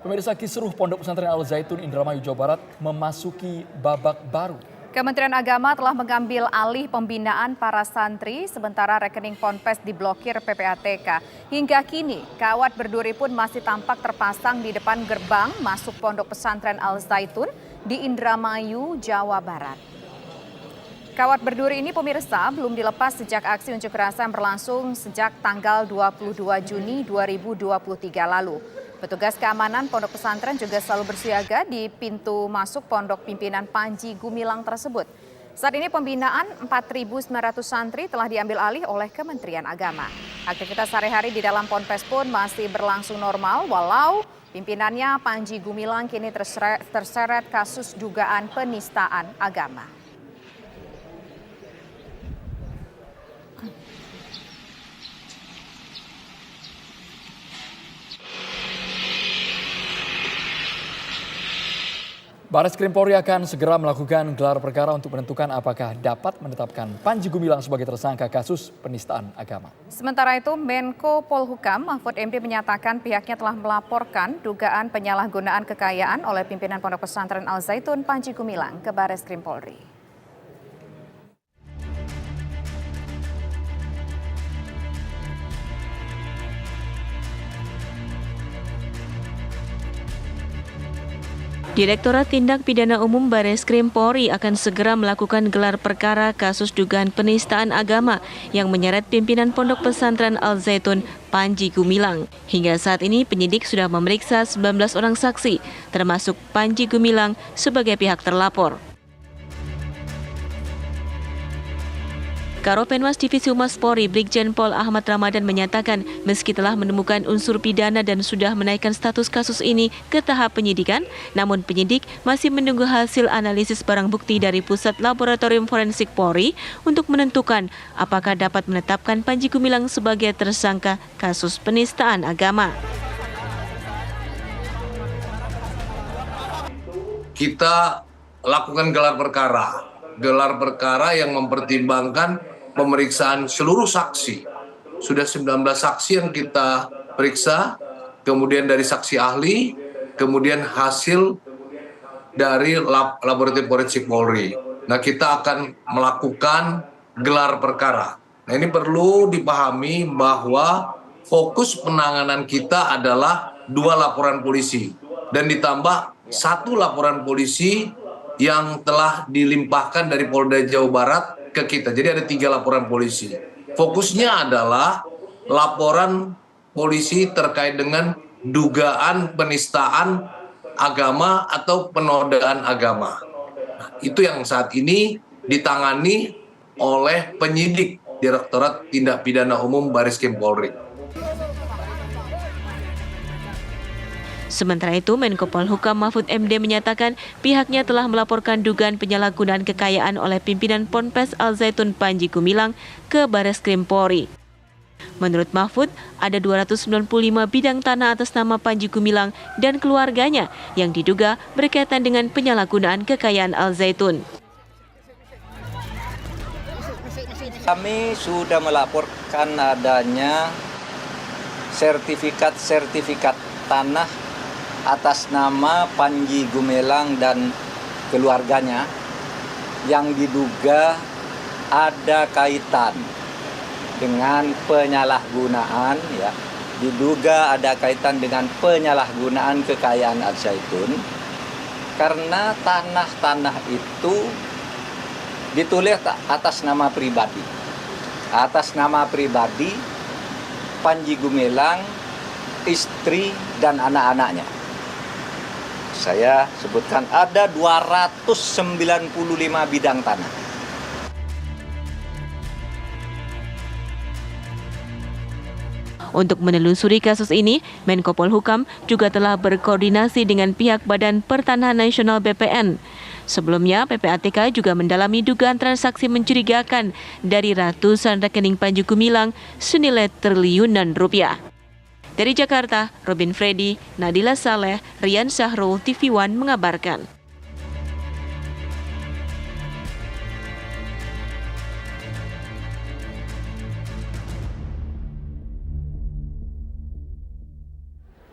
Pemirsa, kisruh Pondok Pesantren Al Zaitun Indramayu, Jawa Barat memasuki babak baru. Kementerian Agama telah mengambil alih pembinaan para santri, sementara rekening Ponpes diblokir PPATK. Hingga kini, kawat berduri pun masih tampak terpasang di depan gerbang masuk Pondok Pesantren Al Zaitun di Indramayu, Jawa Barat. Kawat berduri ini, pemirsa, belum dilepas sejak aksi unjuk rasa yang berlangsung sejak tanggal 22 Juni 2023 lalu. Petugas keamanan Pondok Pesantren juga selalu bersiaga di pintu masuk Pondok Pimpinan Panji Gumilang tersebut. Saat ini pembinaan 4.900 santri telah diambil alih oleh Kementerian Agama. Aktivitas sehari-hari di dalam Ponpes pun masih berlangsung normal, walau pimpinannya Panji Gumilang kini terseret kasus dugaan penistaan agama. Bareskrim Polri akan segera melakukan gelar perkara untuk menentukan apakah dapat menetapkan Panji Gumilang sebagai tersangka kasus penistaan agama. Sementara itu, Menko Polhukam Mahfud MD menyatakan pihaknya telah melaporkan dugaan penyalahgunaan kekayaan oleh pimpinan Pondok Pesantren Al Zaitun Panji Gumilang ke Bareskrim Polri. Direktorat Tindak Pidana Umum Bareskrim Polri akan segera melakukan gelar perkara kasus dugaan penistaan agama yang menyeret pimpinan Pondok Pesantren Al Zaitun Panji Gumilang. Hingga saat ini penyidik sudah memeriksa 19 orang saksi, termasuk Panji Gumilang sebagai pihak terlapor. Karopenmas Divisi Humas Polri Brigjen Pol Ahmad Ramadan menyatakan meski telah menemukan unsur pidana dan sudah menaikkan status kasus ini ke tahap penyidikan, namun penyidik masih menunggu hasil analisis barang bukti dari Pusat Laboratorium Forensik Polri untuk menentukan apakah dapat menetapkan Panji Gumilang sebagai tersangka kasus penistaan agama. Kita lakukan gelar perkara yang mempertimbangkan pemeriksaan seluruh saksi. Sudah 19 saksi yang kita periksa, kemudian dari saksi ahli, kemudian hasil dari Laboratorium Forensik Polri. Nah, kita akan melakukan gelar perkara. Nah, ini perlu dipahami bahwa fokus penanganan kita adalah 2 laporan polisi dan ditambah 1 laporan polisi yang telah dilimpahkan dari Polda Jawa Barat ke kita. Jadi ada 3 laporan polisi. Fokusnya adalah laporan polisi terkait dengan dugaan penistaan agama atau penodaan agama. Nah, itu yang saat ini ditangani oleh penyidik Direktorat Tindak Pidana Umum Bareskrim Polri. Sementara itu, Menko Polhukam Mahfud MD menyatakan pihaknya telah melaporkan dugaan penyalahgunaan kekayaan oleh pimpinan Ponpes Al Zaitun Panji Gumilang ke Bareskrim Polri. Menurut Mahfud, ada 295 bidang tanah atas nama Panji Gumilang dan keluarganya yang diduga berkaitan dengan penyalahgunaan kekayaan Al Zaitun. Kami sudah melaporkan adanya sertifikat tanah atas nama Panji Gumilang dan keluarganya yang diduga ada kaitan dengan penyalahgunaan, diduga ada kaitan dengan penyalahgunaan kekayaan Al Zaitun karena tanah-tanah itu ditulis atas nama pribadi. Atas nama pribadi Panji Gumilang, istri dan anak-anaknya. Saya sebutkan ada 295 bidang tanah. Untuk menelusuri kasus ini, Menko Polhukam juga telah berkoordinasi dengan pihak Badan Pertanahan Nasional BPN. Sebelumnya, PPATK juga mendalami dugaan transaksi mencurigakan dari ratusan rekening Panji Gumilang senilai triliunan rupiah. Dari Jakarta, Robin Freddy, Nadila Saleh, Rian Syahrul, TV One mengabarkan.